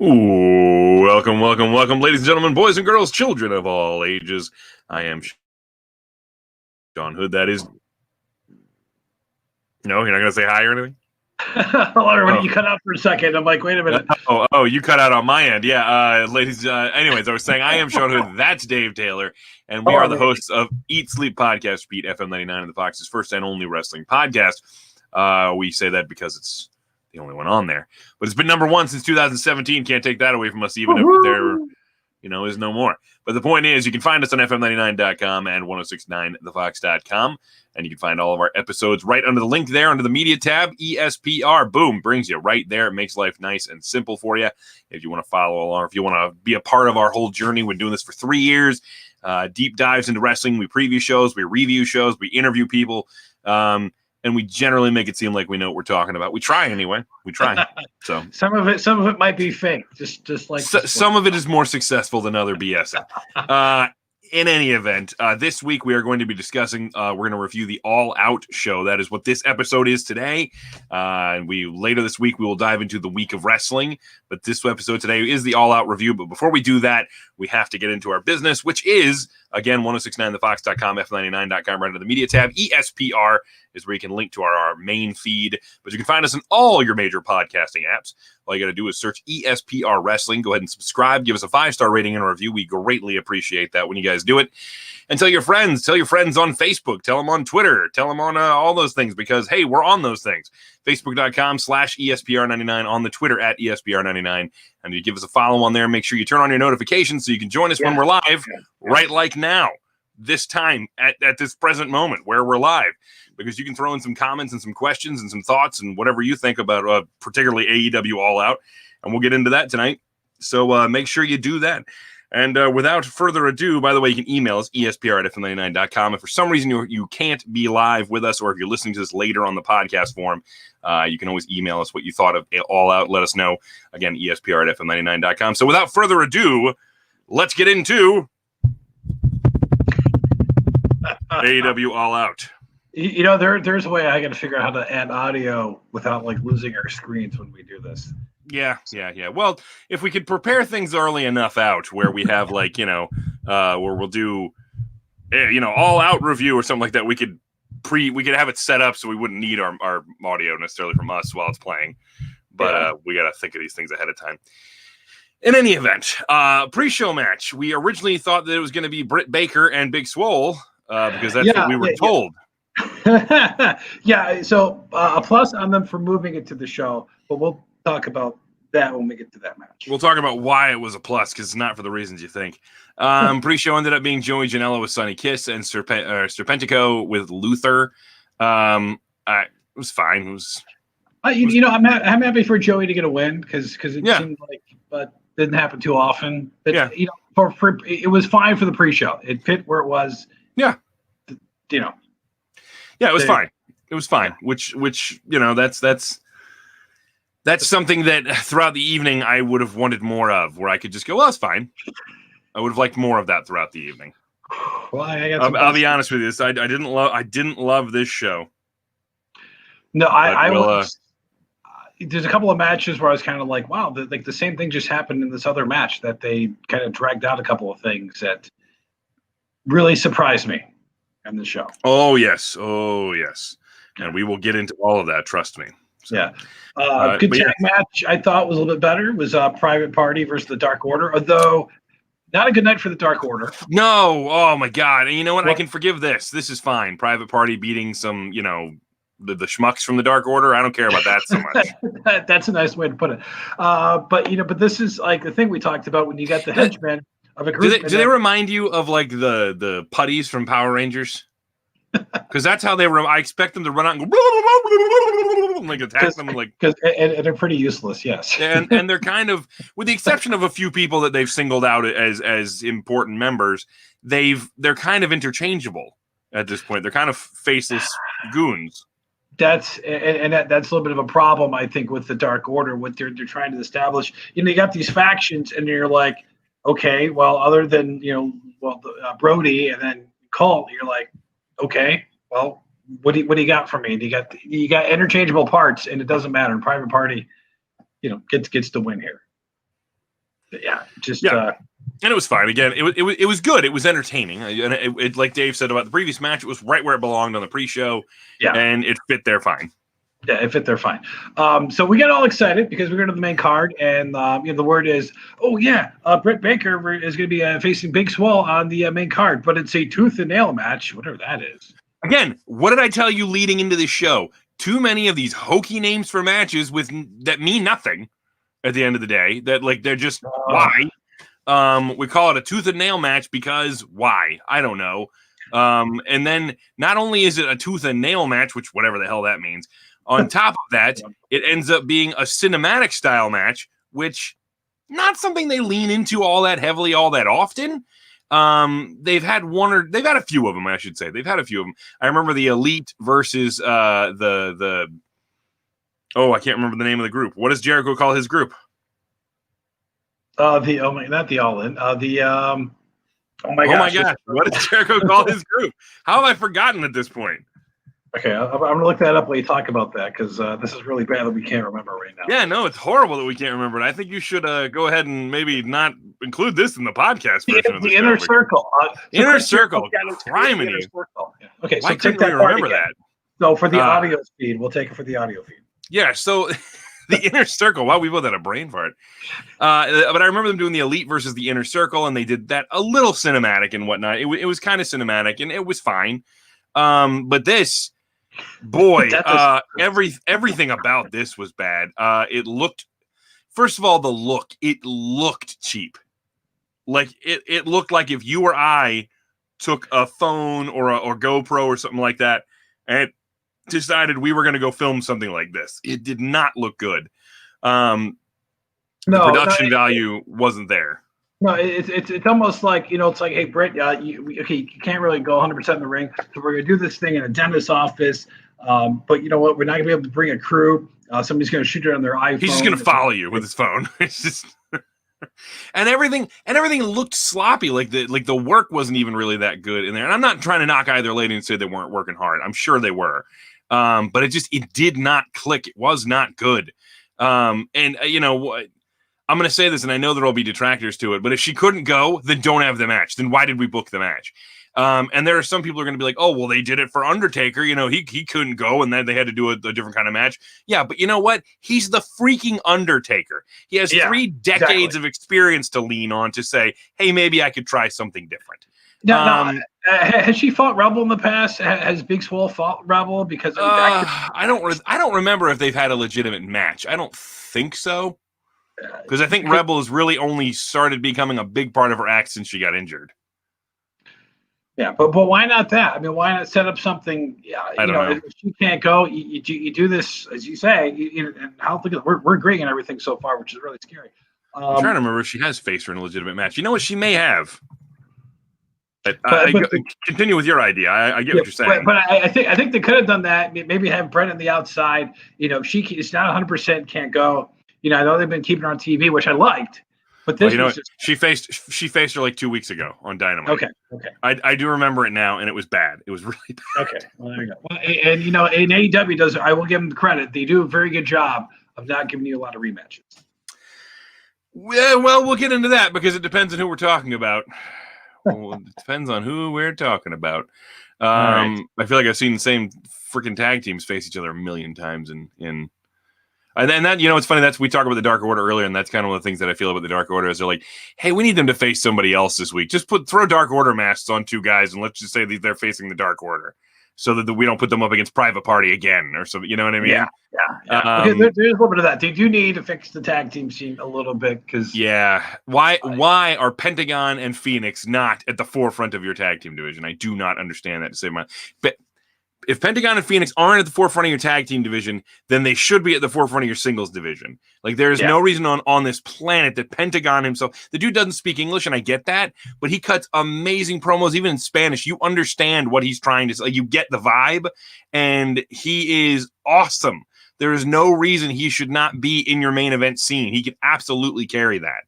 Ooh, welcome, ladies and gentlemen, boys and girls, children of all ages. I am Sean Hood. That is... No, you're not going to say hi or anything? Hello, everybody. You cut out for a second. I'm like, wait a minute. Oh, you cut out on my end. Yeah, ladies. Anyways, I was saying I am Sean Hood. That's Dave Taylor. And we are the hosts of Eat Sleep Podcast, Beat FM 99 and the Fox's first and only wrestling podcast. We say that because it's the only one on there. But it's been number one since 2017. Can't take that away from us, even if there is no more. But the point is, you can find us on FM99.com and 1069thefox.com. And you can find all of our episodes right under the link there, under the media tab, ESPR. Boom, brings you right there. It makes life nice and simple for you. If you want to follow along, if you want to be a part of our whole journey, we're doing this for 3 years. Deep dives into wrestling. We preview shows, we review shows, we interview people. And we generally make it seem like we know what we're talking about. We try anyway. We try. So some of it might be fake. Just like some of it is more successful than other BS. In any event, this week we are going to be discussing. We're going to review the All Out show. That is what this episode is today. And later this week we will dive into the week of wrestling. But this episode today is the All Out review. But before we do that, we have to get into our business, which is again 1069thefox.com, f99.com, right under the media tab. ESPR is where you can link to our main feed. But you can find us in all your major podcasting apps. All you got to do is search ESPR Wrestling. Go ahead and subscribe. Give us a 5-star rating and a review. We greatly appreciate that when you guys do it. And tell your friends. Tell your friends on Facebook. Tell them on Twitter. Tell them on all those things because, hey, we're on those things. Facebook.com/ESPR99, on the Twitter at ESPR99. And you give us a follow on there. Make sure you turn on your notifications so you can join us when we're live, right like now, this time, at this present moment where we're live. Because you can throw in some comments and some questions and some thoughts and whatever you think about particularly AEW All Out. And we'll get into that tonight. So make sure you do that. And without further ado, by the way, you can email us, ESPR@FM99.com. If for some reason you can't be live with us, or if you're listening to this later on the podcast form, you can always email us what you thought of All Out. Let us know. Again, ESPR@FM99.com. So without further ado, let's get into AEW All Out. You know, there's a way I got to figure out how to add audio without like losing our screens when we do this. Yeah. Well, if we could prepare things early enough out where we have like, where we'll do, All Out review or something like that, we could have it set up so we wouldn't need our audio necessarily from us while it's playing. But we got to think of these things ahead of time. In any event, pre-show match, we originally thought that it was going to be Britt Baker and Big Swole because that's what we were told. So a plus on them for moving it to the show, but we'll talk about that when we get to that match. We'll talk about why it was a plus, because it's not for the reasons you think. Pre-show ended up being Joey Janela with Sonny Kiss and Serpentico with Luther. It was fine. It was. I'm happy for Joey to get a win because it seemed like, but didn't happen too often. But, it was fine for the pre-show. It fit where it was. Yeah. Yeah, it was fine. It was fine. Which that's something that throughout the evening I would have wanted more of, where I could just go, well, that's fine. I would have liked more of that throughout the evening. Well, I'll be honest with you. I didn't love this show. No, there's a couple of matches where I was kind of like, wow, the same thing just happened in this other match, that they kind of dragged out a couple of things that really surprised me in the show. Oh yes. And we will get into all of that, trust me. So, good tag match I thought was a little bit better. Was Private Party versus the Dark Order, although not a good night for the Dark Order. No, oh my God. And you know what? I can forgive this. This is fine. Private Party beating some, the schmucks from the Dark Order. I don't care about that so much. That's a nice way to put it. But this is like the thing we talked about when you got the henchmen of a group. Do they remind you of like the putties from Power Rangers? Because that's how they were. I expect them to run out and go like attack them, like and they're pretty useless. Yes, and they're kind of, with the exception of a few people that they've singled out as important members, they're kind of interchangeable at this point. They're kind of faceless goons. That's a little bit of a problem, I think, with the Dark Order. What they're trying to establish. You got these factions, and you're like, okay, well, other than Brody and then Colt, you're like, okay, well, what do you got for me? You got interchangeable parts, and it doesn't matter. Private Party, gets the win here. Yeah, just and it was fine. Again, it was good. It was entertaining. And it like Dave said about the previous match, it was right where it belonged on the pre-show. Yeah, and it fit there fine. Yeah, it fit there fine. So we got all excited because we're going to the main card, and the word is, oh yeah, Britt Baker is going to be facing Big Swole on the main card, but it's a tooth and nail match, whatever that is. Again, what did I tell you leading into this show? Too many of these hokey names for matches that mean nothing at the end of the day. That like they're just why. We call it a tooth and nail match because why? I don't know. And then not only is it a tooth and nail match, which whatever the hell that means. On top of that, it ends up being a cinematic style match, which not something they lean into all that heavily, all that often. They've had a few of them, I should say. They've had a few of them. I remember the Elite versus I can't remember the name of the group. What does Jericho call his group? Not the All In. Oh my gosh! What does Jericho call his group? How have I forgotten at this point? Okay, I'm going to look that up while you talk about that because this is really bad that we can't remember right now. Yeah, no, it's horrible that we can't remember it. I think you should go ahead and maybe not include this in the podcast version of the Inner Circle. Inner Circle. Criminy. Yeah. Okay, so take that remember that. So for the audio feed, we'll take it for the audio feed. Yeah, so the Inner Circle. Wow, we both had a brain fart. But I remember them doing the Elite versus the Inner Circle, and they did that a little cinematic and whatnot. It was kind of cinematic, and it was fine. But this... Boy, everything about this was bad. It looked, first of all, it looked cheap. Like it looked like if you or I took a phone or GoPro or something like that and decided we were going to go film something like this. It did not look good. The production value wasn't there. No, it's almost like, it's like, hey, Britt, you can't really go 100% in the ring, so we're going to do this thing in a dentist's office, but you know what, we're not going to be able to bring a crew. Somebody's going to shoot it on their iPhone. He's just going to follow you with his phone. It's just... and everything looked sloppy. Like the work wasn't even really that good in there. And I'm not trying to knock either lady and say they weren't working hard. I'm sure they were. But it did not click. It was not good. And you know what? I'm going to say this, and I know there will be detractors to it, but if she couldn't go, then don't have the match. Then why did we book the match? And there are some people who are going to be like, oh, well, they did it for Undertaker. He couldn't go, and then they had to do a different kind of match. Yeah, but you know what? He's the freaking Undertaker. He has 3 decades of experience to lean on to say, hey, maybe I could try something different. Has she fought Rebel in the past? Has Big Swole fought Rebel? Because I don't remember if they've had a legitimate match. I don't think so. Because I think Rebel has really only started becoming a big part of her act since she got injured. Yeah, but why not that? I mean, why not set up something? I don't know. If she can't go, you do this, as you say, and we're agreeing on everything so far, which is really scary. I'm trying to remember if she has faced her in a legitimate match. You know what? She may have. But continue with your idea. I get what you're saying. But I think they could have done that. Maybe have Brett on the outside. She's not 100% can't go. I know they've been keeping her on TV, which I liked. But this she faced her like 2 weeks ago on Dynamite. Okay. I do remember it now, and it was bad. It was really bad. Okay. Well, there you go. Well, and in AEW I will give them the credit. They do a very good job of not giving you a lot of rematches. Well, we'll get into that because it depends on who we're talking about. Well, it depends on who we're talking about. Right. I feel like I've seen the same freaking tag teams face each other a million times and then that, it's funny, we talked about the Dark Order earlier, and that's kind of one of the things that I feel about the Dark Order is they're like, hey, we need them to face somebody else this week. Just throw Dark Order masks on 2 guys, and let's just say that they're facing the Dark Order, so that we don't put them up against Private Party again, or something. You know what I mean? Yeah. Okay, there's a little bit of that. They do need to fix the tag team scene a little bit because why are Pentagon and Phoenix not at the forefront of your tag team division? I do not understand that to save my. But if Pentagon and Phoenix aren't at the forefront of your tag team division, then they should be at the forefront of your singles division. Like, there is no reason on this planet that Pentagon himself, the dude doesn't speak English, and I get that, but he cuts amazing promos, even in Spanish. You understand what he's trying to say. Like, you get the vibe, and he is awesome. There is no reason he should not be in your main event scene. He can absolutely carry that.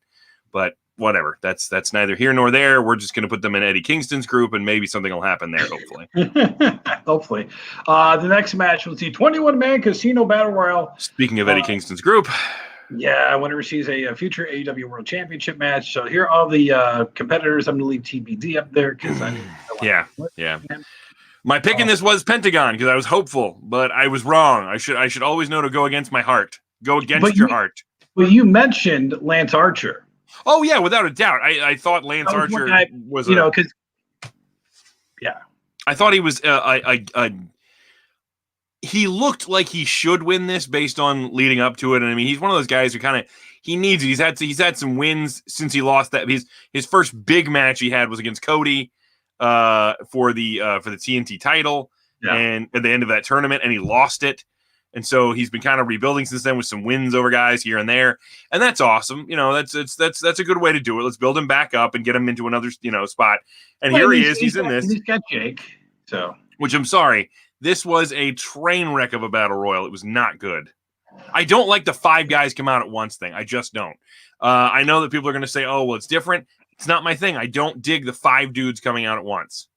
But whatever. That's neither here nor there. We're just going to put them in Eddie Kingston's group, and maybe something will happen there, hopefully. Hopefully. The next match was the 21-man Casino Battle Royal. Speaking of Eddie Kingston's group. Yeah, whenever she's a future AEW World Championship match. So here are all the competitors. I'm going to leave TBD up there because I don't Yeah, want yeah. him. My pick in this was Pentagon because I was hopeful, but I was wrong. I should always know to go against my heart. Go against your heart. But you mentioned Lance Archer. Oh yeah, without a doubt. I thought Lance That was one Archer guy, was because yeah, I thought he was he looked like he should win this based on leading up to it. And I mean, he's one of those guys who kind of he needs it. He's had some wins since he lost that. His first big match he had was against Cody for the TNT title, and at the end of that tournament, and he lost it. And so he's been kind of rebuilding since then with some wins over guys here and there, and that's awesome. You know, that's a good way to do it. Let's build him back up and get him into another spot. And here he is. He's in this. He's got Jake. So, which I'm sorry. This was a train wreck of a battle royal. It was not good. I don't like the 5 guys come out at once thing. I just don't. I know that people are going to say, oh, well, it's different. It's not my thing. I don't dig the 5 dudes coming out at once.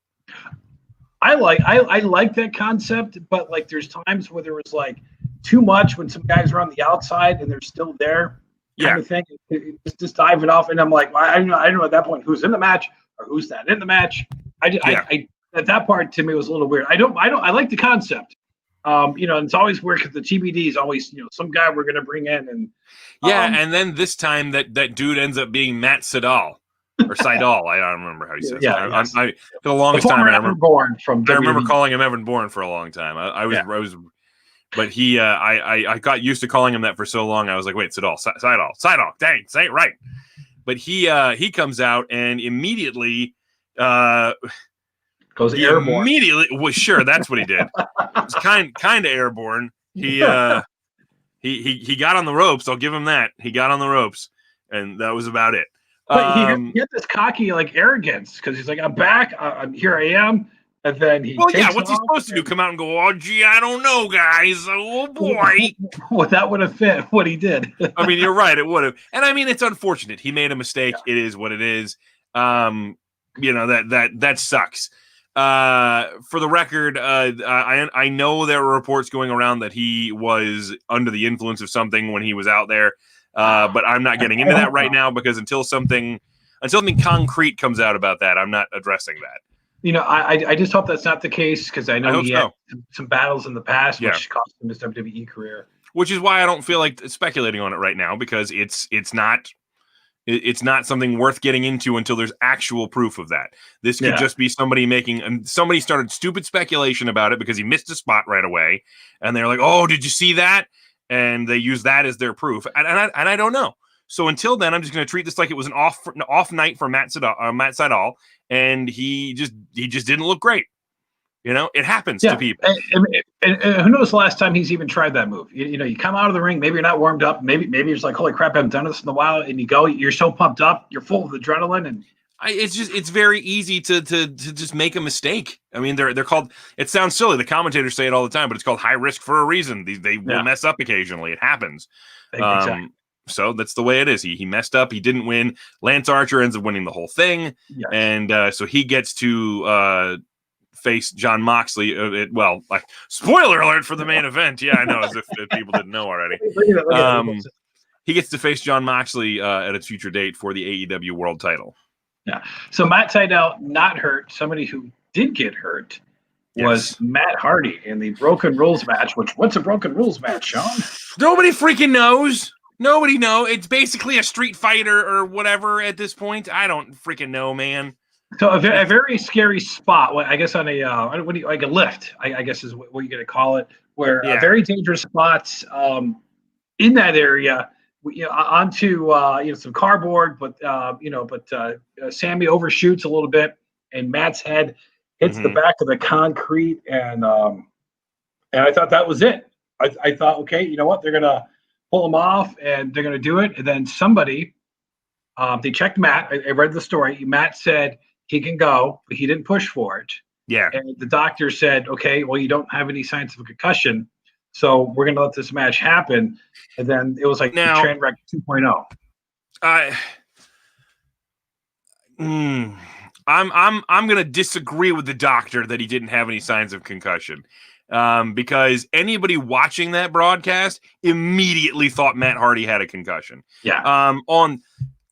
I like that concept, but like there's times where there was like too much when some guys are on the outside and they're still there. Kind of thing. It's just diving off. And I'm like, I don't know at that point who's in the match or who's not in the match. I that part to me was a little weird. I like the concept. And it's always weird because the TBD is always, some guy we're going to bring in. And and then this time that dude ends up being Matt Sydal or Seidel. I don't remember how he says it. Yes. For the longest time, I remember calling him Evan Bourne for a long time. I was, but he, I got used to calling him that for so long. I was like, wait, Seidel, dang, say it right. But he comes out and immediately, goes airborne. Immediately, well, sure, that's what he did. It was kind of airborne. He got on the ropes. I'll give him that. He got on the ropes, and that was about it. But he had this cocky arrogance because he's like, "I'm back. Here I am." And then what's he supposed to do? Come out and go, "Oh, gee, I don't know, guys. Oh boy." Well, that would have fit what he did. I mean, you're right. It would have, and I mean, it's unfortunate. He made a mistake. Yeah. It is what it is. That sucks. For the record, I know there were reports going around that he was under the influence of something when he was out there, but I'm not getting into that right now because until something concrete comes out about that, I'm not addressing that. I just hope that's not the case because I know he had some battles in the past which cost him his WWE career. Which is why I don't feel like speculating on it right now because it's not something worth getting into until there's actual proof of that. This could just be somebody somebody started stupid speculation about it because he missed a spot right away. And they're like, oh, did you see that? And they use that as their proof. And I don't know. So until then, I'm just going to treat this like it was an off night for Matt Sydal. And he just didn't look great. It happens to people. And who knows the last time he's even tried that move? You come out of the ring, maybe you're not warmed up. Maybe you're just like, holy crap, I haven't done this in a while. And you go, you're so pumped up, you're full of adrenaline. And it's very easy to just make a mistake. I mean, they're called, it sounds silly. The commentators say it all the time, but it's called high risk for a reason. They will mess up occasionally. It happens. Exactly. So that's the way it is. He messed up. He didn't win. Lance Archer ends up winning the whole thing. Yes. And so he gets to face Jon Moxley. Spoiler alert for the main event. Yeah, I know, as if people didn't know already. He gets to face Jon Moxley at a future date for the AEW World Title. Yeah. So Matt Sydal not hurt. Somebody who did get hurt was Matt Hardy in the Broken Rules match. What's a Broken Rules match, Sean? Nobody freaking knows. Nobody knows. It's basically a street fighter or whatever at this point. I don't freaking know, man. So a very scary spot, I guess, on like a lift, I guess is what you're going to call it, where very dangerous spots in that area, onto some cardboard, but Sammy overshoots a little bit, and Matt's head hits the back of the concrete, and I thought that was it. I thought, okay, you know what, they're gonna pull him off, and they're gonna do it, and then somebody, they checked Matt. I read the story. Matt said he can go, but he didn't push for it. Yeah. And the doctor said, okay, well, you don't have any signs of a concussion, so we're going to let this match happen. And then it was like the train wreck 2.0. I'm going to disagree with the doctor that he didn't have any signs of concussion. because anybody watching that broadcast immediately thought Matt Hardy had a concussion. Yeah. On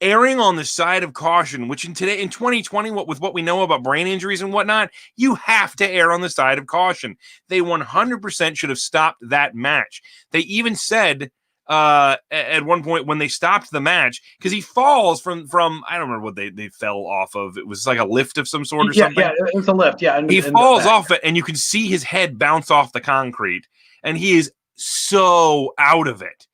erring on the side of caution, which in 2020, with what we know about brain injuries and whatnot, you have to err on the side of caution. They 100% should have stopped that match. They even said at one point when they stopped the match, because he falls from I don't remember what they fell off of. It was like a lift of some sort or something. Yeah, it was a lift. Yeah, he falls off it, and you can see his head bounce off the concrete, and he is so out of it.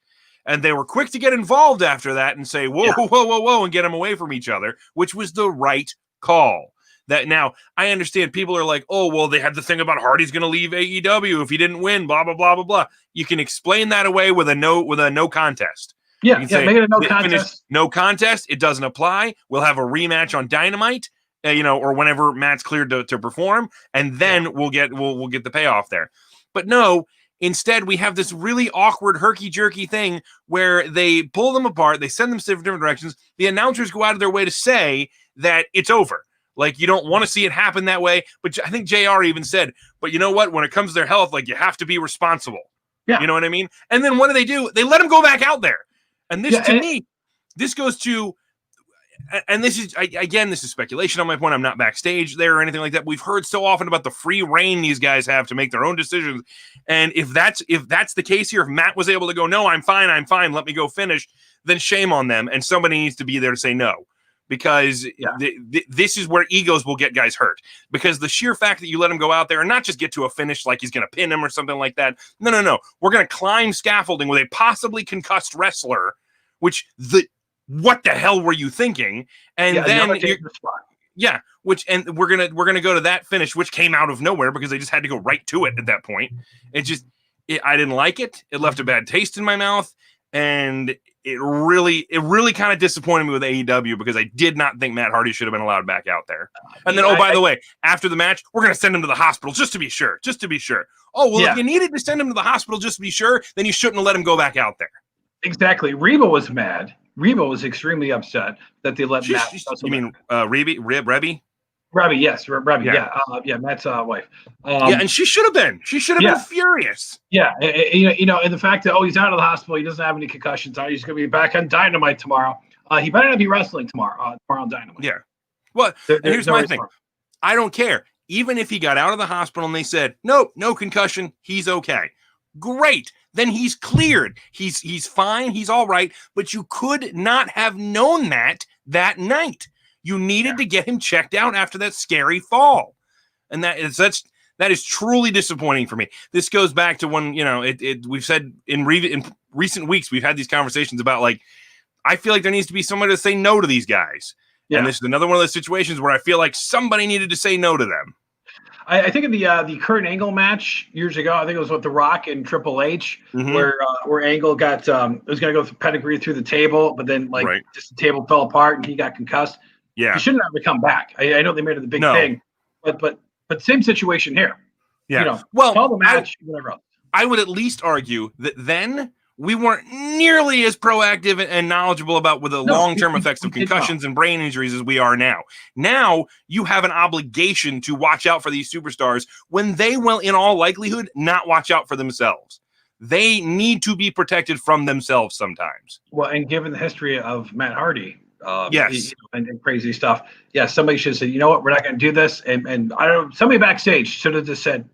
And they were quick to get involved after that and say, whoa, and get them away from each other, which was the right call. That now, I understand people are like, oh, well, they had the thing about Hardy's going to leave AEW if he didn't win, blah, blah, blah, blah, blah. You can explain that away with a no contest. Yeah, make it a no contest. No contest. It doesn't apply. We'll have a rematch on Dynamite, or whenever Matt's cleared to perform, and then we'll get the payoff there. But no. Instead, we have this really awkward herky-jerky thing where they pull them apart, they send them different directions. The announcers go out of their way to say that it's over. Like, you don't want to see it happen that way. But I think JR even said, but you know what? When it comes to their health, like, you have to be responsible. Yeah. You know what I mean? And then what do? They let them go back out there. And this, to me, this goes to... And this is, again, this is speculation on my point. I'm not backstage there or anything like that. We've heard so often about the free reign these guys have to make their own decisions. And if that's the case here, if Matt was able to go, no, I'm fine, let me go finish, then shame on them. And somebody needs to be there to say no. Because this is where egos will get guys hurt. Because the sheer fact that you let him go out there and not just get to a finish like he's going to pin him or something like that. No. We're going to climb scaffolding with a possibly concussed wrestler, what the hell were you thinking? And then we're gonna go to that finish, which came out of nowhere because they just had to go right to it at that point. I didn't like it. It left a bad taste in my mouth, and it really kind of disappointed me with AEW because I did not think Matt Hardy should have been allowed back out there. And then, by the way, after the match, we're gonna send him to the hospital just to be sure. Oh well, if you needed to send him to the hospital just to be sure, then you shouldn't have let him go back out there. Exactly. Reba was mad. Reba was extremely upset that they let Matt. You mean Rebby? Rebby, yes, Rebby, yeah, Matt's wife. And she should have been. She should have been furious. Yeah, and the fact that he's out of the hospital, he doesn't have any concussions. He's going to be back on Dynamite tomorrow. He better not be wrestling tomorrow on Dynamite. Yeah. Well, here's my thing. I don't care. Even if he got out of the hospital and they said nope, no concussion, he's okay. Great. Then he's cleared. He's fine. He's all right. But you could not have known that night. You needed to get him checked out after that scary fall. And that is truly disappointing for me. This goes back to when, we've said in recent weeks, we've had these conversations about, like, I feel like there needs to be somebody to say no to these guys. Yeah. And this is another one of those situations where I feel like somebody needed to say no to them. I think of the Kurt Angle match years ago. I think it was with The Rock and Triple H, where Angle got it was going to go through pedigree through the table, but then just the table fell apart and he got concussed. Yeah, he shouldn't have to come back. I know they made it the big thing, but same situation here. Yeah, call the match, whatever else. I would at least argue that then we weren't nearly as proactive and knowledgeable about the long-term effects of concussions and brain injuries as we are now. Now you have an obligation to watch out for these superstars when they will, in all likelihood, not watch out for themselves. They need to be protected from themselves sometimes. Well, and given the history of Matt Hardy, yes, and crazy stuff, somebody should say, you know what, we're not going to do this. And I don't know, somebody backstage should have just said,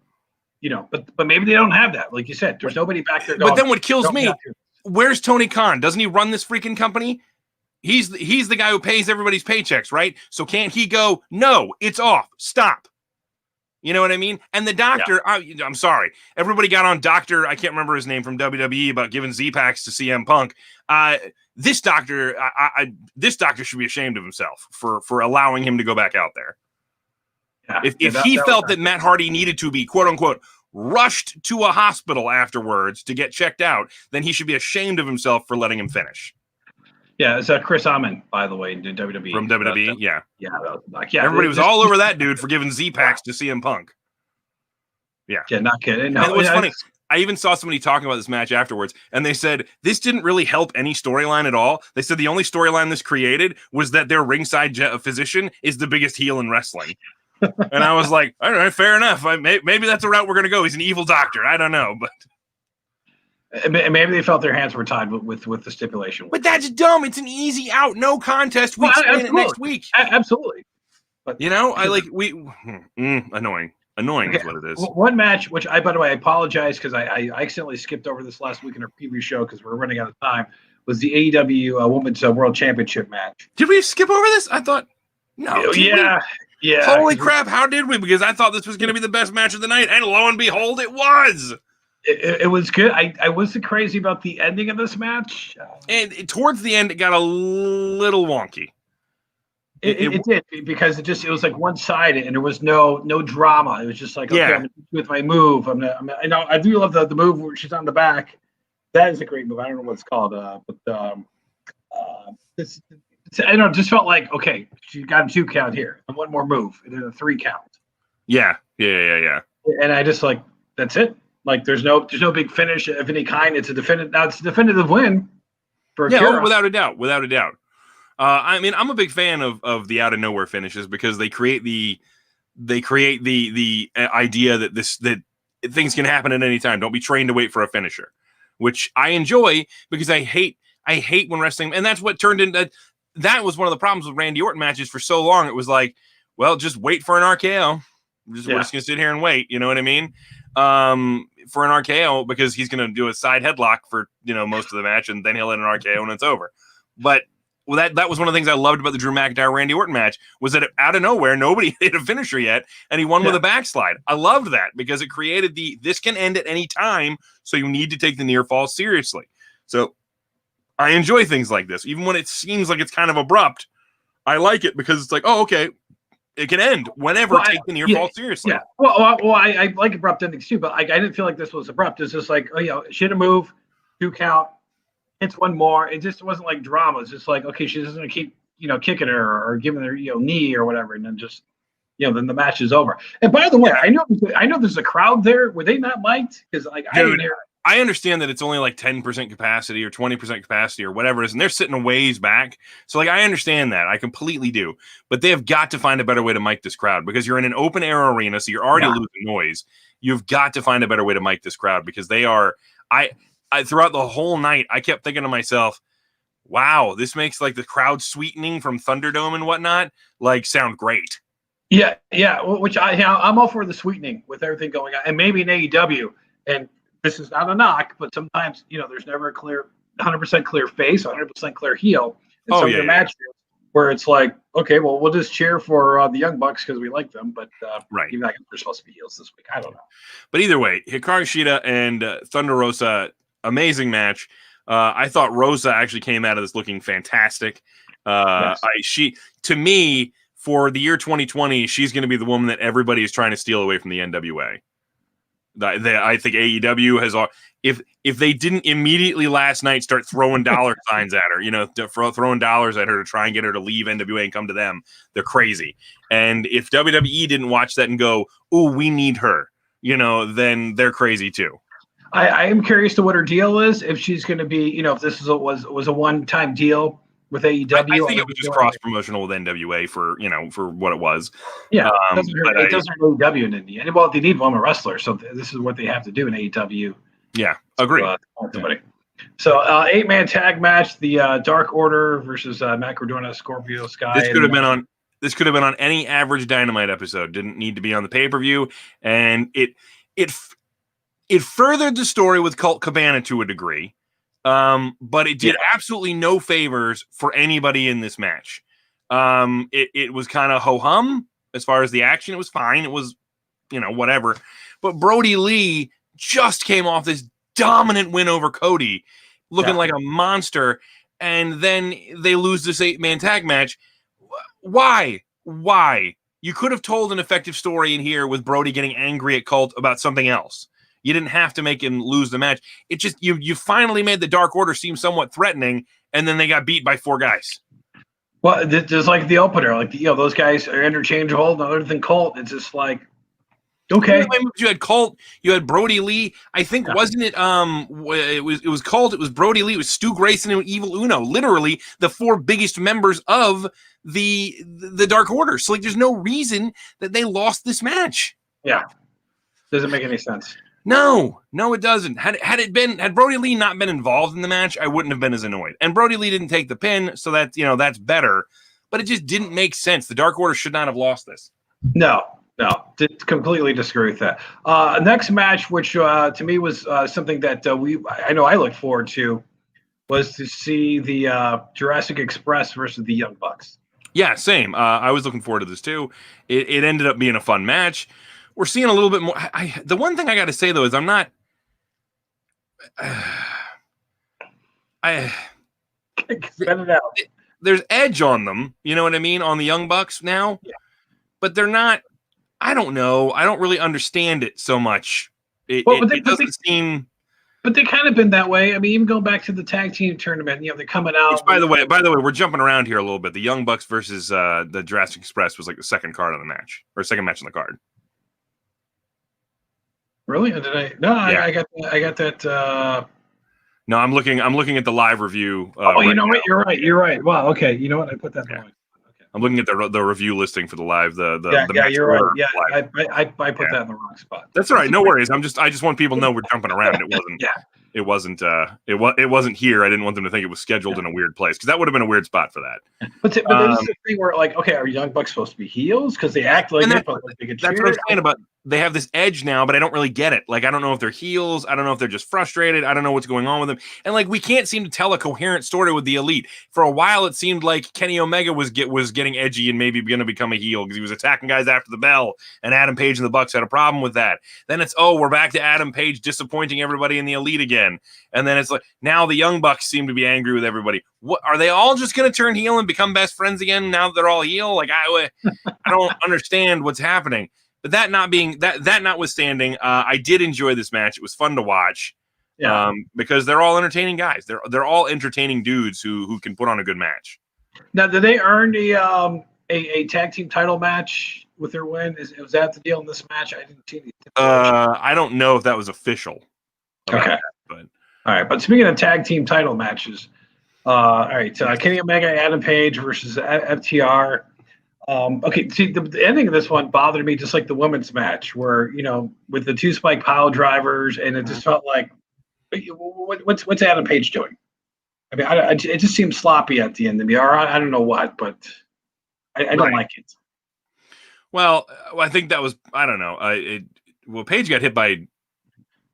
but maybe they don't have that. Like you said, there's nobody back there going. But then what kills me, where's Tony Khan? Doesn't he run this freaking company? He's the guy who pays everybody's paychecks, right? So can't he go, no, it's off, stop. You know what I mean? And the doctor, I'm sorry, everybody got on Doctor, I can't remember his name, from WWE about giving Z-Packs to CM Punk. This doctor should be ashamed of himself for allowing him to go back out there. Yeah, if he felt that Matt Hardy needed to be, quote unquote, rushed to a hospital afterwards to get checked out, then he should be ashamed of himself for letting him finish. Yeah, it's Chris Amann, by the way, in WWE. From WWE, yeah. Everybody was all over that dude for giving Z-Packs to CM Punk. Yeah. Yeah, not kidding. No, and it was funny. I even saw somebody talking about this match afterwards, and they said this didn't really help any storyline at all. They said the only storyline this created was that their ringside physician is the biggest heel in wrestling. And I was like, all right, fair enough. Maybe that's the route we're going to go. He's an evil doctor. I don't know, but maybe they felt their hands were tied with the stipulation. But that's dumb. It's an easy out, no contest. We explain it next week. Absolutely. But annoying. Annoying is what it is. One match, which by the way, I apologize because I accidentally skipped over this last week in our preview show because we're running out of time, was the AEW Women's World Championship match. Did we skip over this? I thought, no. Yeah. Holy crap, how did we? Because I thought this was going to be the best match of the night, and lo and behold, it was. It was good. I wasn't crazy about the ending of this match. And towards the end, it got a little wonky. It did because it was like one sided and there was no drama. It was just like, okay, I'm gonna with my move. I do love the move where she's on the back. That is a great move. I don't know what it's called, it just felt like, okay, she got a 2 count here and one more move and then a 3 count. Yeah. And I just like, that's it. Like there's no big finish of any kind. It's a definitive win for Akira. Without a doubt. I mean, I'm a big fan of the out of nowhere finishes because they create the idea that things can happen at any time. Don't be trained to wait for a finisher, which I enjoy because I hate when wrestling, and that's what turned into. That was one of the problems with Randy Orton matches for so long. It was like, well, just wait for an RKO. We're just gonna sit here and wait. You know what I mean? For an RKO because he's gonna do a side headlock for most of the match, and then he'll hit an RKO and it's over. But that was one of the things I loved about the Drew McIntyre Randy Orton match was that out of nowhere nobody hit a finisher yet, and he won with a backslide. I loved that because it created this can end at any time, so you need to take the near fall seriously. So I enjoy things like this, even when it seems like it's kind of abrupt. I like it because it's like, oh, okay, it can end whenever. Take the near fall seriously. Yeah. Well, I like abrupt endings too, but I didn't feel like this was abrupt. It's just like, she had a move, 2 count. It's one more. It just wasn't like drama. It's just like, okay, she's just gonna keep, kicking her or giving her, knee or whatever, and then just, then the match is over. And by the way, I know there's a crowd there. Were they not mic'd? Because I didn't hear. I understand that it's only like 10% capacity or 20% capacity or whatever it is, and they're sitting a ways back. So I understand that. I completely do. But they have got to find a better way to mic this crowd because you're in an open air arena, so you're already losing noise. You've got to find a better way to mic this crowd because they are. I throughout the whole night, I kept thinking to myself, wow, this makes like the crowd sweetening from Thunderdome and whatnot sound great. Yeah. Which I'm all for the sweetening with everything going on, and maybe in AEW. And this is not a knock, but sometimes there's never a clear, 100% clear face, 100% clear heel. And some of the matches where it's like, okay, well, we'll just cheer for the Young Bucks because we like them, but even though they're supposed to be heels this week, I don't know. But either way, Hikaru Shida and Thunder Rosa. Amazing match. I thought Rosa actually came out of this looking fantastic. To me, for the year 2020, she's going to be the woman that everybody is trying to steal away from the NWA. I think AEW has, if they didn't immediately last night start throwing dollar signs at her, throwing dollars at her to try and get her to leave NWA and come to them, they're crazy. And if WWE didn't watch that and go, "Ooh, we need her," then they're crazy too. I am curious to what her deal is. If she's going to be, if this was a one-time deal with AEW. I think it was just cross-promotional with NWA for what it was. Yeah, it doesn't hurt AEW in India. Well, they need women wrestlers, so this is what they have to do in AEW. Yeah, agree. So 8-man tag match: the Dark Order versus Matt Cardona, Scorpio Sky. This could have been on any average Dynamite episode. Didn't need to be on the pay-per-view, and it furthered the story with Colt Cabana to a degree, but it did absolutely no favors for anybody in this match. It was kind of ho-hum as far as the action. It was fine. It was, whatever. But Brody Lee just came off this dominant win over Cody, looking like a monster, and then they lose this 8-man tag match. Why? You could have told an effective story in here with Brody getting angry at Colt about something else. You didn't have to make him lose the match. It just you finally made the Dark Order seem somewhat threatening, and then they got beat by 4 guys. Well, just like the opener, those guys are interchangeable. Other than Colt, it's just like Okay. You had Colt, you had Brody Lee. I think wasn't it? It was Colt. It was Brody Lee. It was Stu Grayson and Evil Uno. Literally the 4 biggest members of the Dark Order. So like, there's no reason that they lost this match. Yeah, doesn't make any sense. No, it doesn't. Had Brody Lee not been involved in the match, I wouldn't have been as annoyed. And Brody Lee didn't take the pin, so that's better. But it just didn't make sense. The Dark Order should not have lost this. No, completely disagree with that. Next match, which to me was something that I know I looked forward to, was to see the Jurassic Express versus the Young Bucks. Yeah, same. I was looking forward to this too. It ended up being a fun match. We're seeing a little bit more. The one thing I got to say though is I'm not. Spend it out. There's edge on them. You know what I mean? On the Young Bucks now, but they're not. I don't know. I don't really understand it so much. It doesn't seem. But they kind of been that way. I mean, even going back to the tag team tournament, they're coming out. Which, by the way, we're jumping around here a little bit. The Young Bucks versus the Jurassic Express was like the second card on the match, or second match on the card. Really? Did I? No, yeah. I got that. No, I'm looking at the live review. You know what? You're right. Wow. Okay. You know what? I put that wrong. I'm looking at the review listing for the live. The you're right. Yeah, I put that in the wrong spot. That's all right. No worries. I just want people to know we're jumping around. It wasn't. It wasn't here. I didn't want them to think it was scheduled in a weird place, because that would have been a weird spot for that. But this is the thing where, like, okay, are Young Bucks supposed to be heels because they act like they get cheered? That's what I'm saying about. They have this edge now, but I don't really get it. Like, I don't know if they're heels. I don't know if they're just frustrated. I don't know what's going on with them. And like, we can't seem to tell a coherent story with the Elite. For a while, it seemed like Kenny Omega was getting edgy and maybe going to become a heel because he was attacking guys after the bell, and Adam Page and the Bucks had a problem with that. Then it's, we're back to Adam Page disappointing everybody in the Elite again. And then it's like, now the Young Bucks seem to be angry with everybody. What are they all just going to turn heel and become best friends again now that they're all heel? Like, I don't understand what's happening. But that notwithstanding, I did enjoy this match. It was fun to watch, because they're all entertaining guys. They're all entertaining dudes who can put on a good match. Now, did they earn a tag team title match with their win? Was that the deal in this match? I didn't see any. I don't know if that was official. Okay, all right. But speaking of tag team title matches, all right. Kenny Omega, Adam Page versus FTR. Okay, see, the ending of this one bothered me just like the women's match, where with the 2 spike pile drivers, and it just felt like, what's Adam Page doing? I mean, it just seemed sloppy at the end of me. Or I don't know what, but I don't like it. Well, I think that was, I don't know. Page got hit by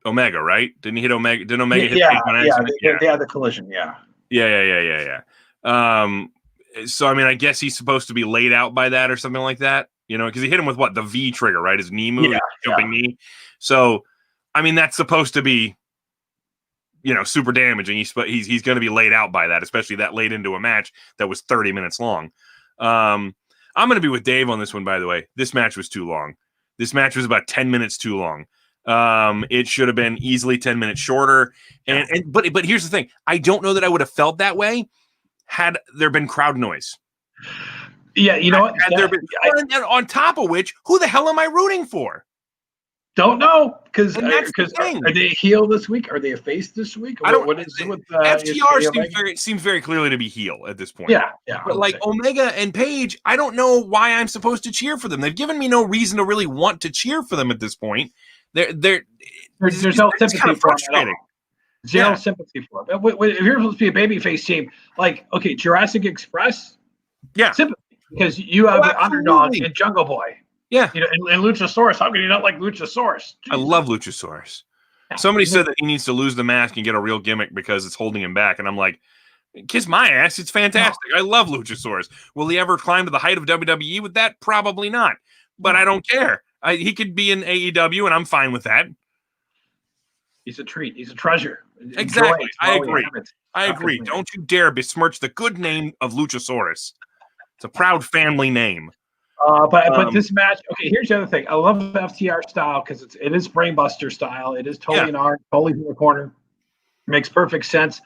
Omega, right? Didn't he hit Omega? Didn't Omega hit Page on accident? They had the collision. Yeah. So, I mean, I guess he's supposed to be laid out by that or something like that, because he hit him with what? The V trigger, right? His knee move, jumping knee. So, I mean, that's supposed to be, super damaging. He's going to be laid out by that, especially that late into a match that was 30 minutes long. I'm going to be with Dave on this one, by the way. This match was too long. This match was about 10 minutes too long. It should have been easily 10 minutes shorter. But here's the thing. I don't know that I would have felt that way had there been crowd noise. Yeah, you know what? And on top of which, who the hell am I rooting for? Don't know, because are they a heel this week? Are they a face this week? What is it with FTR seems very clearly to be heel at this point. Yeah. But like Omega and Page, I don't know why I'm supposed to cheer for them. They've given me no reason to really want to cheer for them at this point. There's no sympathy for them. Zero sympathy for them. If you're supposed to be a babyface team, like, okay, Jurassic Express, sympathy, because you have the underdog in Jungle Boy. Yeah. And Luchasaurus. How can you not like Luchasaurus? I love Luchasaurus. Somebody said that he needs to lose the mask and get a real gimmick because it's holding him back. And I'm like, kiss my ass. It's fantastic. I love Luchasaurus. Will he ever climb to the height of WWE with that? Probably not. But I don't care. He could be in AEW, and I'm fine with that. He's a treat. He's a treasure. Exactly. I agree. Don't you dare besmirch the good name of Luchasaurus. It's a proud family name. But this match, okay, here's the other thing. I love the FTR style because it is Brainbuster style. It is totally an art, totally from the corner. Makes perfect sense.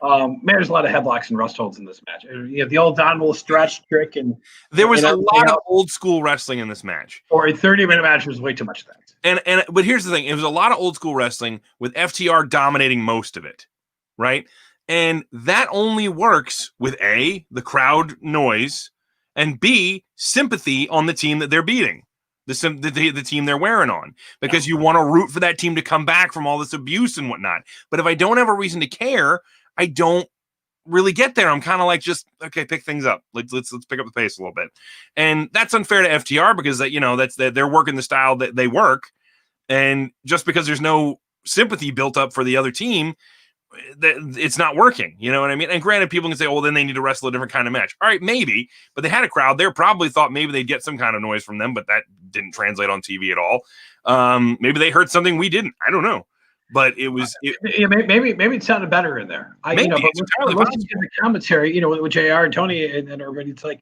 Man, there's a lot of headlocks and rust holds in this match. You know, the old Don stretch trick, and there was a lot of else. old school wrestling in this match. Or a 30-minute match was way too much of that. But here's the thing: it was a lot of old school wrestling with FTR dominating most of it, right? And that only works with A, the crowd noise, and B, sympathy on the team that they're beating, the team they're wearing on, because you want to root for that team to come back from all this abuse and whatnot. But if I don't have a reason to care, I don't really get there. I'm kind of like, just okay, pick things up. Let's pick up the pace a little bit, and that's unfair to FTR because they're working the style that they work, and just because there's no sympathy built up for the other team, it's not working. You know what I mean? And granted, people can say, "Oh, then they need to wrestle a different kind of match." All right, maybe, but they had a crowd there. Probably thought maybe they'd get some kind of noise from them, but that didn't translate on TV at all. Maybe they heard something we didn't. I don't know. But maybe it sounded better in there. But listening to the commentary, with JR and Tony and everybody, it's like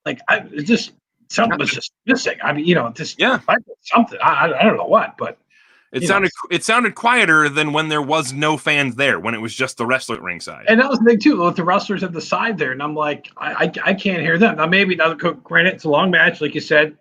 it's just something was just missing. I mean, something. I don't know what, but it sounded quieter than when there was no fans there, when it was just the wrestler at ringside. And that was the thing too, with the wrestlers at the side there, and I'm like, I can't hear them. Now granted, it's a long match, like you said.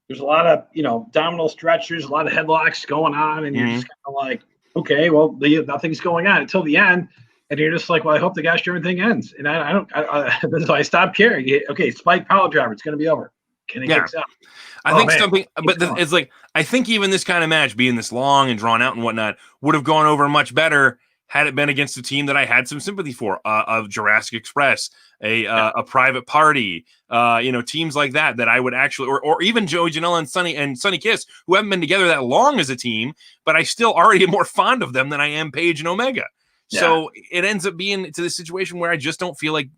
There's a lot of abdominal stretchers, a lot of headlocks going on, and you're just kind of like, okay, well, nothing's going on until the end, and you're just like, well, I hope the gosh darn thing ends. And I stopped caring. Okay, Spike power driver, it's going to be over. Can he kicks out? I think something, but it's like, I think even this kind of match, being this long and drawn out and whatnot, would have gone over much better had it been against a team that I had some sympathy for, of Jurassic Express, a Private Party, teams like that I would actually, or even Joey Janela and Sonny Kiss, who haven't been together that long as a team, but I still already am more fond of them than I am Paige and Omega. Yeah. So it ends up being to the situation where I just don't feel like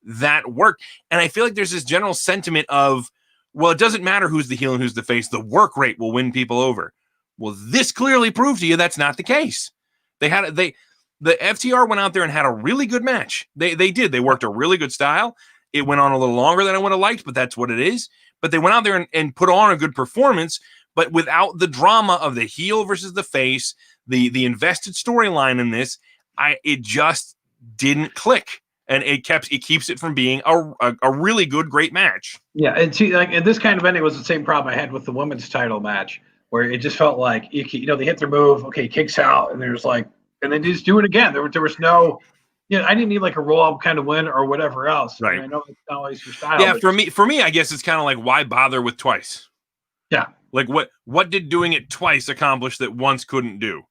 that worked. And I feel like there's this general sentiment of, well, it doesn't matter who's the heel and who's the face. The work rate will win people over. Well, this clearly proved to you that's not the case. The FTR went out there and had a really good match. They did. They worked a really good style. It went on a little longer than I would have liked, but that's what it is. But they went out there and put on a good performance, but without the drama of the heel versus the face, the invested storyline in this, it just didn't click. And it keeps it from being a really good, great match. Yeah, and see, and this kind of ending was the same problem I had with the women's title match, where it just felt like they hit their move, okay, kicks out, and there's like, and then they just do it again. There was no, I didn't need like a roll up kind of win or whatever else. Right. I know it's not always your style. Yeah, for me, I guess it's kind of like, why bother with twice? Yeah. Like what did doing it twice accomplish that once couldn't do?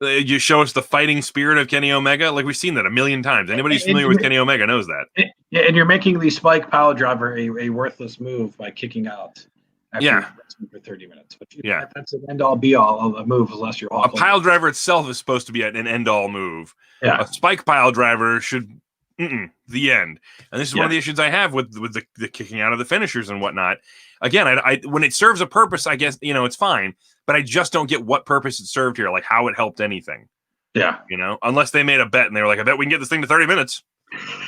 You show us the fighting spirit of Kenny Omega. Like, we've seen that a million times. Anybody who's familiar with Kenny Omega knows that. And you're making the Spike Power Driver a worthless move by kicking out after for 30 minutes. But that's an end-all, be-all of a move unless you're awful. A pile driver itself is supposed to be an end-all move. Yeah. A Spike Pile Driver should the end. And this is one of the issues I have with the kicking out of the finishers and whatnot. Again, I when it serves a purpose, I guess, it's fine. But I just don't get what purpose it served here, like how it helped anything. Yeah. Unless they made a bet and they were like, I bet we can get this thing to 30 minutes.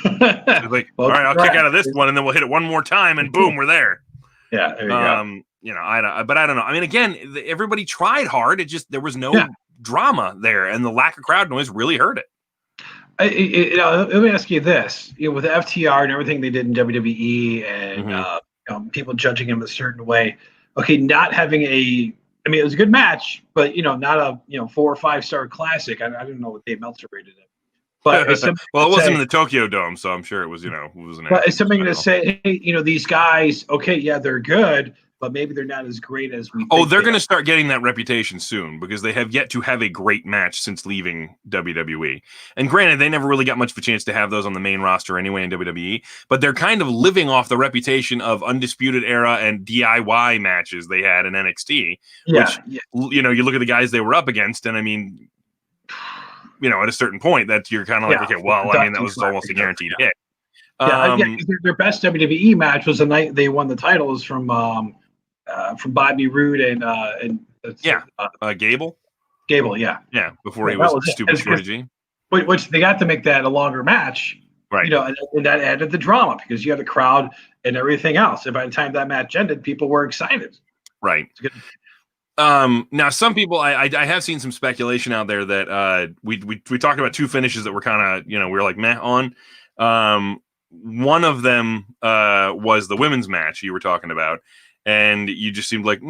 Like, all right, I'll kick out of this one and then we'll hit it one more time and boom, we're there. Yeah. There you go. But I don't know. I mean, again, everybody tried hard. It just, there was no drama there, and the lack of crowd noise really hurt it. Let me ask you this: with FTR and everything they did in WWE, and people judging him a certain way. Okay, not having it was a good match, but not a 4 or 5 star classic. I don't know what Dave Meltzer rated it, but well, it wasn't in the Tokyo Dome, so I'm sure it was. It wasn't. But it's something to say, hey, these guys, okay, yeah, they're good, but maybe they're not as great as we. Oh, they're going to start getting that reputation soon because they have yet to have a great match since leaving WWE. And granted, they never really got much of a chance to have those on the main roster anyway in WWE, but they're kind of living off the reputation of Undisputed Era and DIY matches they had in NXT. Which, you look at the guys they were up against, and I mean, at a certain point that you're kind of like, okay, well, I mean, that was almost a guaranteed hit. Their best WWE match was the night they won the titles from Bobby Roode and Gable. Gable, yeah, before he was stupid Shorty G. Which they got to make that a longer match, right? And that added the drama because you had the crowd and everything else. And by the time that match ended, people were excited, right? Now some people, I have seen some speculation out there that we talked about two finishes that were kind of, we were like meh on. One of them was the women's match you were talking about, and you just seemed like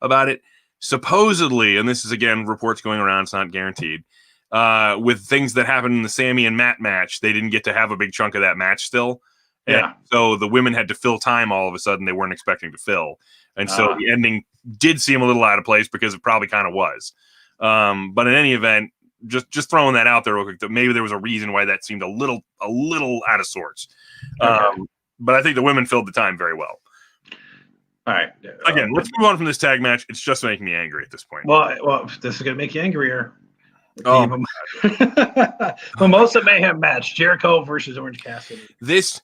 about it. Supposedly, and this is again reports going around, it's not guaranteed. With things that happened in the Sammy and Matt match, they didn't get to have a big chunk of that match still. And so the women had to fill time all of a sudden they weren't expecting to fill. And so the ending did seem a little out of place because it probably kind of was. But in any event, just throwing that out there real quick, that maybe there was a reason why that seemed a little out of sorts. But I think the women filled the time very well. All right. Again, let's move on from this tag match. It's just making me angry at this point. Well, this is going to make you angrier. Oh. Mimosa Mayhem match: Jericho versus Orange Cassidy. This,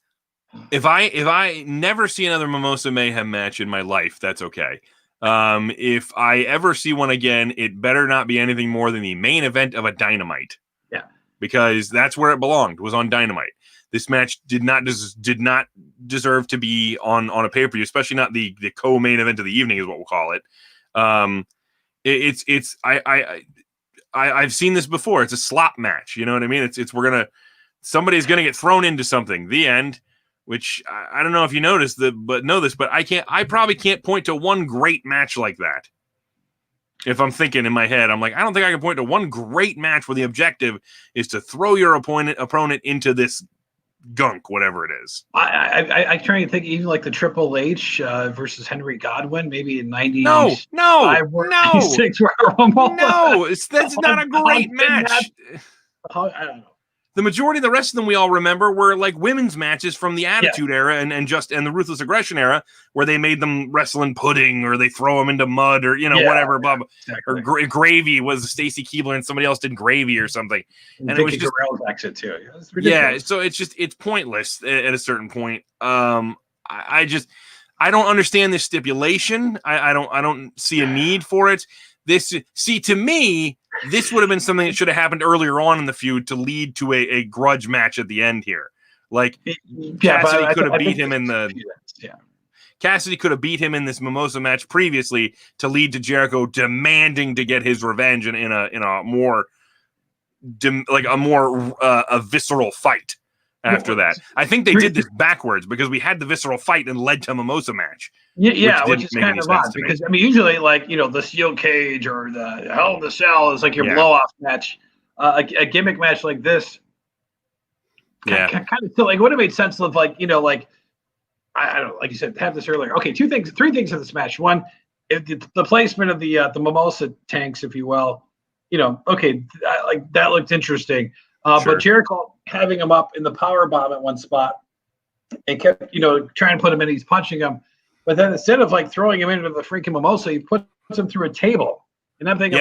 if I never see another Mimosa Mayhem match in my life, that's okay. If I ever see one again, it better not be anything more than the main event of a Dynamite. Yeah, because that's where it belonged. Was on Dynamite. This match did not deserve to be on a pay-per-view, especially not the co-main event of the evening, is what we'll call it. I've seen this before. It's a slop match. You know what I mean? Somebody's gonna get thrown into something. The end. Which I don't know if you noticed but I probably can't point to one great match like that. If I'm thinking in my head, I'm like, I don't think I can point to one great match where the objective is to throw your opponent into this gunk, whatever it is. I try to think even like the Triple H versus Henry Godwin, maybe in 90s. No, that's not a great match. I don't know. The majority of the rest of them we all remember were like women's matches from the Attitude Era and the Ruthless Aggression Era, where they made them wrestle in pudding or they throw them into mud or whatever. Exactly. Or Gravy was Stacy Keibler and somebody else did Gravy or something, and it was just exit too. So it's pointless at a certain point. I don't understand this stipulation. I don't see a need for it. To me, this would have been something that should have happened earlier on in the feud to lead to a grudge match at the end here. Like Cassidy could have beat him in the Cassidy could have beat him in this Mimosa match previously to lead to Jericho demanding to get his revenge in a more a visceral fight. After that, I think they did this backwards because we had the visceral fight and led to a Mimosa match. Which is kind of odd because usually the steel cage or the Hell in the Cell is like your blow off match. A gimmick match like this, kind of still like would have made sense of I don't know, like you said, have this earlier. Okay, three things in this match. One, the placement of the Mimosa tanks, if you will. That looked interesting. Sure. But Jericho having him up in the power bomb at one spot and kept, trying to put him in, he's punching him. But then instead of throwing him into the freaking Mimosa, he puts him through a table. And I'm thinking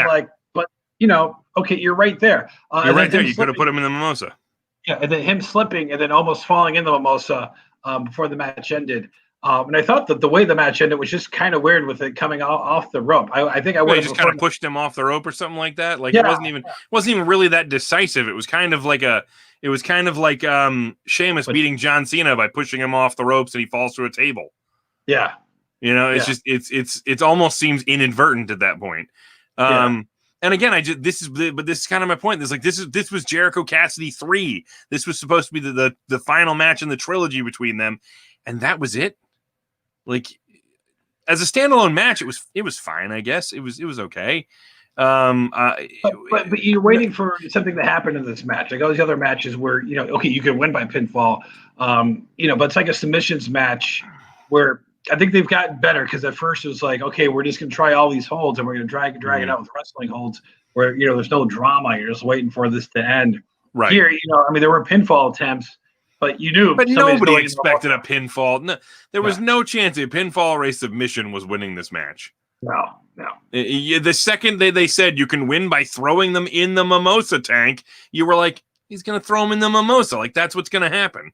okay, you're right there. You're right there. You could have put him in the Mimosa. Yeah, and then him slipping and then almost falling in the Mimosa before the match ended. And I thought that the way the match ended was just kind of weird with it coming out the rope. I think I would have just kind of pushed him off the rope or something like that. It wasn't even really that decisive. It was kind of like Sheamus beating John Cena by pushing him off the ropes and he falls through a table. Yeah. It's just it's almost seems inadvertent at that point. And again, this is kind of my point. This was Jericho Cassidy 3. This was supposed to be the final match in the trilogy between them, and that was it. As a standalone match, it was fine. I guess it was okay. But you're waiting for something to happen in this match, like all these other matches where you can win by pinfall. But it's like a submissions match where I think they've gotten better because at first it was like, okay, we're just gonna try all these holds and we're gonna drag it out with wrestling holds where there's no drama. You're just waiting for this to end. Right here, there were pinfall attempts. But you knew. But nobody expected a pinfall. No, there was no chance a pinfall or a submission was winning this match. No. The second they said you can win by throwing them in the Mimosa tank, you were like, he's going to throw them in the Mimosa. That's what's going to happen.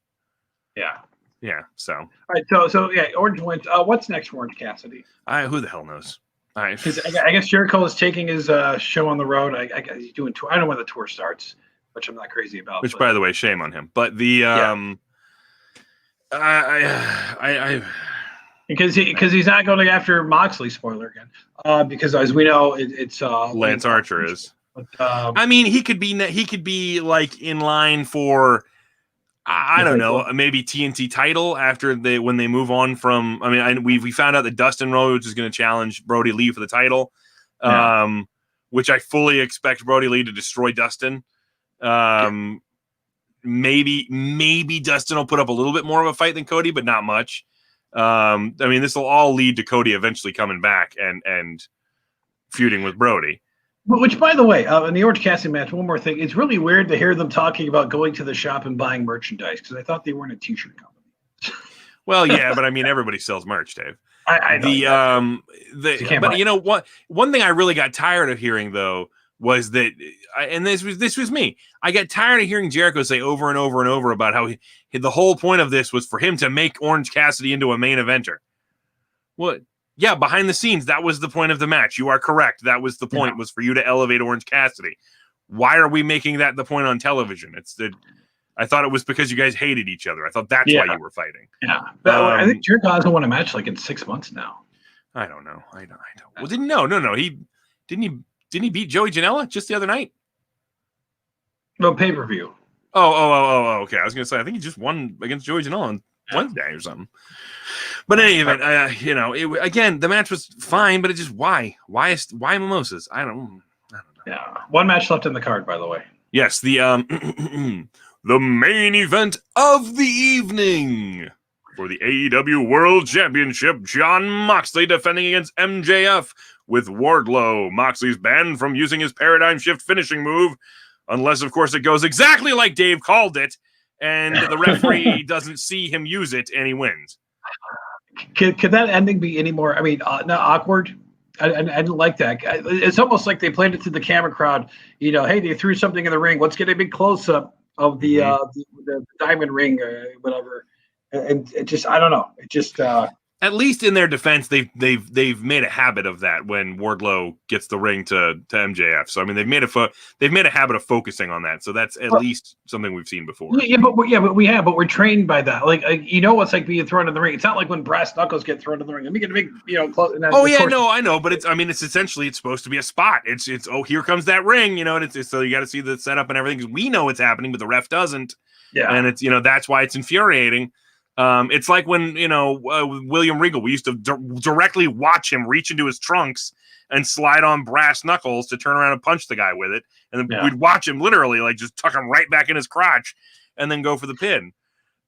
Yeah. Yeah, so. All right, so Orange wins. What's next for Orange Cassidy? Who the hell knows? All right. I guess Jericho is taking his show on the road. He's doing tour. I don't know when the tour starts, which I'm not crazy about. Which, by the way, shame on him. But the because he's not going after Moxley. Spoiler again, because as we know, it's Lance Archer is. But, I mean, he could be like in line for I don't know, maybe TNT title after when they move on from. I mean, we found out that Dustin Rhodes is going to challenge Brody Lee for the title, which I fully expect Brody Lee to destroy Dustin. Maybe Dustin will put up a little bit more of a fight than Cody, but not much. I mean, this will all lead to Cody eventually coming back and feuding with Brody. Which, by the way, in the Orange Cassidy match, one more thing. It's really weird to hear them talking about going to the shop and buying merchandise because I thought they weren't a T-shirt company. Well, yeah, but I mean, everybody sells merch, Dave. I know. But you know what? One thing I really got tired of hearing though was that, and this was me. I got tired of hearing Jericho say over and over and over about how the whole point of this was for him to make Orange Cassidy into a main eventer. What? Yeah, behind the scenes, that was the point of the match. You are correct. That was the point, was for you to elevate Orange Cassidy. Why are we making that the point on television? I thought it was because you guys hated each other. I thought that's why you were fighting. Yeah. But I think Jericho hasn't won a match like in 6 months now. I don't know. Well, no. He didn't he beat Joey Janela just the other night? No, pay-per-view. Oh, okay. I was going to say, I think he just won against Joey Janela on Wednesday or something. But in any event, again, the match was fine, but it just why mimosas? I don't know. Yeah, one match left in the card, by the way. Yes, the the main event of the evening for the AEW World Championship. Jon Moxley defending against MJF with Wardlow. Moxley's banned from using his paradigm shift finishing move, unless, of course, it goes exactly like Dave called it, and the referee doesn't see him use it, and he wins. Could that ending be any more? I mean, not awkward. I didn't like that. It's almost like they played it to the camera crowd. You know, hey, they threw something in the ring. Let's get a big close up of the diamond ring or whatever. And it just, I don't know. It just. At least in their defense, they've made a habit of that when Wardlow gets the ring to MJF. So I mean, they've made a habit of focusing on that. So that's at least something we've seen before. But we're trained by that. Like you know, what's like being thrown in the ring. It's not like when brass knuckles get thrown in the ring. Let me get a big, close. I know, but it's essentially it's supposed to be a spot. It's here comes that ring, and it's so you got to see the setup and everything because we know it's happening, but the ref doesn't. Yeah, and it's that's why it's infuriating. It's like when, William Regal, we used to directly watch him reach into his trunks and slide on brass knuckles to turn around and punch the guy with it. And then we'd watch him literally like just tuck him right back in his crotch and then go for the pin.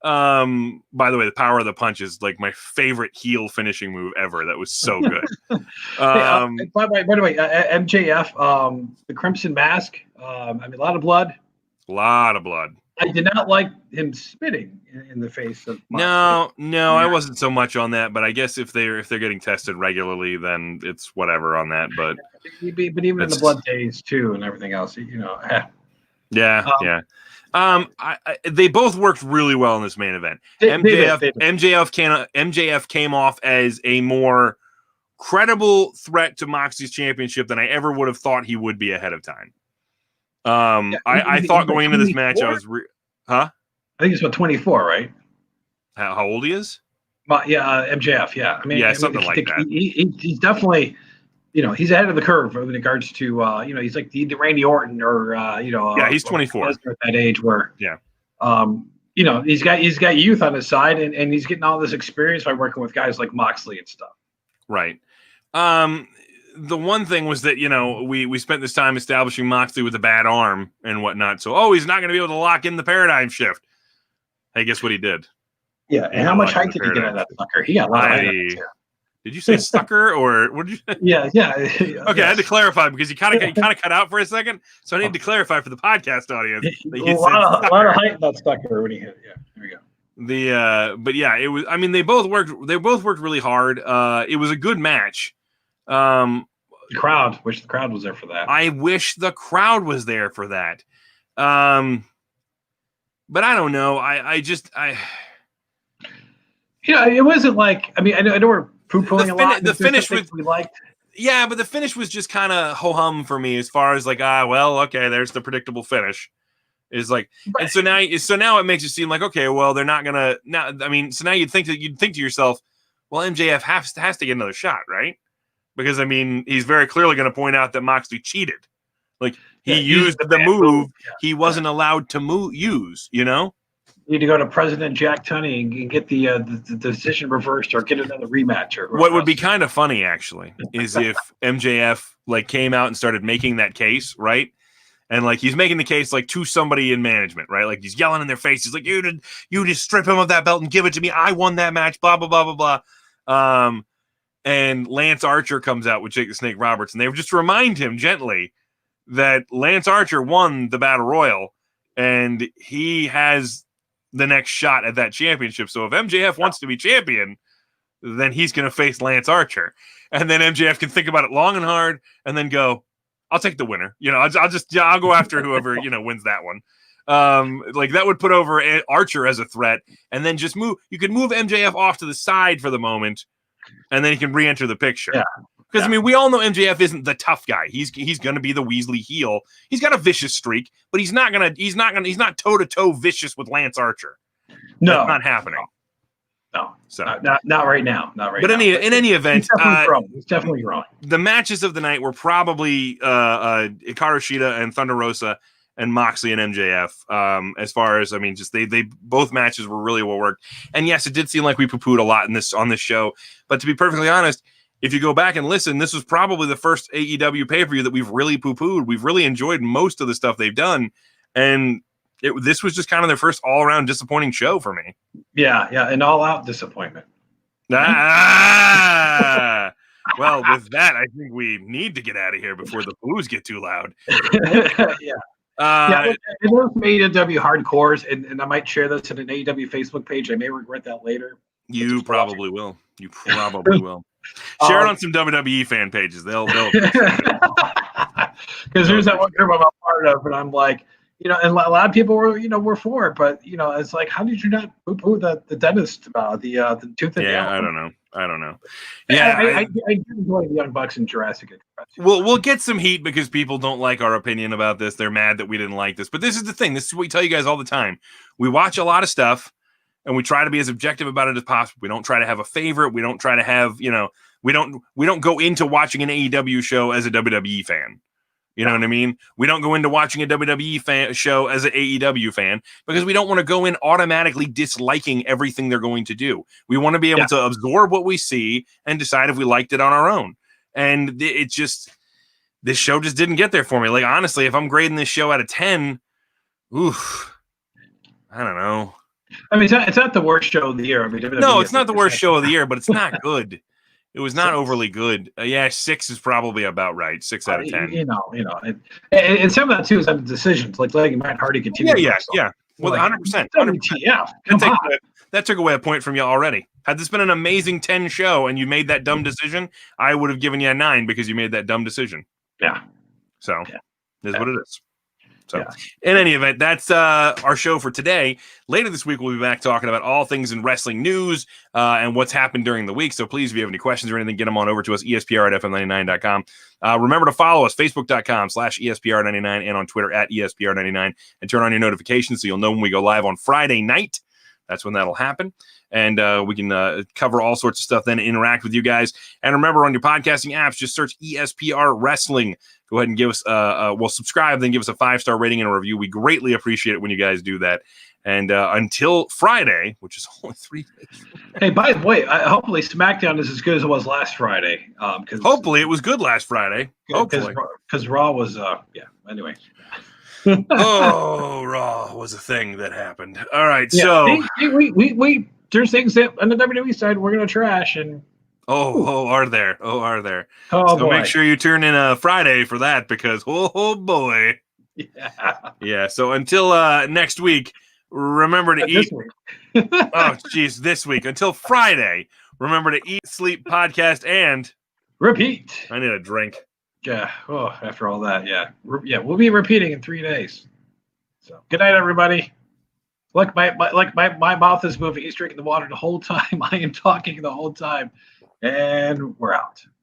By the way, the power of the punch is like my favorite heel finishing move ever. That was so good. By the way, MJF, the Crimson Mask, a lot of blood. A lot of blood. I did not like him spitting in the face of. No, I wasn't so much on that. But I guess if they're getting tested regularly, then it's whatever on that. But even in the blood days too, and everything else, Yeah. They both worked really well in this main event. MJF came off as a more credible threat to Moxley's championship than I ever would have thought he would be ahead of time. I thought going into this match, I was, I think he's about 24, right? How old he is? MJF. Yeah, something like that. He's definitely, he's ahead of the curve in regards to, he's like the Randy Orton or, he's 24 at that age where, he's got youth on his side and he's getting all this experience by working with guys like Moxley and stuff. Right. The one thing was that, we spent this time establishing Moxley with a bad arm and whatnot. So, he's not going to be able to lock in the paradigm shift. Hey, guess what he did? Yeah, and how much height did he get on that sucker? He got a lot of height. Did you say sucker or what did you say? Yeah. Okay, I had to clarify because you kind of cut out for a second. So I need to clarify for the podcast audience. A lot of height in that sucker when he hit. Yeah, there we go. It was. I mean, they both worked really hard. It was a good match. The crowd. Wish the crowd was there for that. I wish the crowd was there for that. But I don't know. It wasn't like. I know we're poo-pooing a lot. The finish we liked. Yeah, but the finish was just kind of ho-hum for me as far as like, okay, there's the predictable finish. Is like, right. And so now it makes it seem like, okay, well, they're not gonna now. I mean, so now you'd think to yourself, well, MJF has to get another shot, right? Because, I mean, he's very clearly going to point out that Moxley cheated. Like, he used the move he wasn't allowed to use, you know? You need to go to President Jack Tunney and get the decision reversed or get another rematch. Or what would be kind of funny, actually, is if MJF, like, came out and started making that case, right? And, like, he's making the case, like, to somebody in management, right? Like, he's yelling in their face. He's like, you just strip him of that belt and give it to me. I won that match, blah, blah, blah, blah, blah. And Lance Archer comes out with Jake the Snake Roberts, and they would just remind him gently that Lance Archer won the Battle Royal, and he has the next shot at that championship. So if MJF wants to be champion, then he's going to face Lance Archer. And then MJF can think about it long and hard and then go, I'll take the winner. You know, I'll go after whoever, you know, wins that one. Like that would put over Archer as a threat, and then just you could move MJF off to the side for the moment, and then he can re-enter the picture. Yeah. Because I mean, we all know MJF isn't the tough guy. He's going to be the Weasley heel. He's got a vicious streak, but he's not toe to toe vicious with Lance Archer. No, that's not happening. No, so not right now. Not right. But now. In any event, he's definitely growing. The matches of the night were probably Hikaru Shida and Thunder Rosa and Moxley and MJF. As far as, I mean, just they both matches were really well worked. And yes, it did seem like we poo-pooed a lot on this show. But to be perfectly honest, if you go back and listen, this was probably the first AEW pay-per-view that we've really poo-pooed. We've really enjoyed most of the stuff they've done. And this was just kind of their first all-around disappointing show for me. Yeah, an all-out disappointment. Well, with that, I think we need to get out of here before the boos get too loud. And those AEW hardcores, and I might share this in an AEW Facebook page. I may regret that later. You probably will. You probably will. Share it on some WWE fan pages. They'll because there's that one group I'm a part of, and I'm like, you know, and a lot of people were for it, but you know, it's like, how did you not poo-poo the dentist about the tooth and nail? I don't know. Yeah, I enjoy the Young Bucks and Jurassic Express. We'll get some heat because people don't like our opinion about this. They're mad that we didn't like this. But this is the thing. This is what we tell you guys all the time. We watch a lot of stuff, and we try to be as objective about it as possible. We don't try to have a favorite. We don't try to have, you know, we don't go into watching an AEW show as a WWE fan. You know what I mean? We don't go into watching a WWE show as an AEW fan because we don't want to go in automatically disliking everything they're going to do. We want to be able to absorb what we see and decide if we liked it on our own. And this show just didn't get there for me. Like, honestly, if I'm grading this show out of 10, I don't know. I mean, it's not the worst show of the year. I mean, no, it's not the worst show of the year, but it's not good. It was not overly good. 6 is probably about right. 6 out of 10. You know, and some of that too is on the decisions, like letting Matt Hardy continue. Yeah. Well, 100%. That took away a point from you already. Had this been an amazing 10 show and you made that dumb decision, I would have given you a 9 because you made that dumb decision. Yeah. So, is what it is. So, in any event, that's our show for today. Later this week, we'll be back talking about all things in wrestling news and what's happened during the week. So please, if you have any questions or anything, get them on over to us, ESPR at FM99.com. Remember to follow us, Facebook.com/ESPR99 and on Twitter at ESPR99, and turn on your notifications so you'll know when we go live on Friday night. That's when that'll happen. And we can cover all sorts of stuff then, interact with you guys. And remember, on your podcasting apps, just search ESPR Wrestling. Go ahead and give us subscribe, then give us a 5-star rating and a review. We greatly appreciate it when you guys do that. And until Friday, which is only 3 days. Hey, by the way, hopefully SmackDown is as good as it was last Friday. Hopefully it was good last Friday. Hopefully. Because Raw was, anyway. Raw was a thing that happened. All right, so. We there's things that on the WWE side we're going to trash. And are there? So boy. Make sure you turn in Friday for that because, boy. Yeah, so until next week, remember to eat. This week. Until Friday, remember to eat, sleep, podcast, and repeat. I need a drink. Yeah. After all that, we'll be repeating in 3 days. So good night, everybody. Like my mouth is moving. He's drinking the water the whole time. I am talking the whole time, and we're out.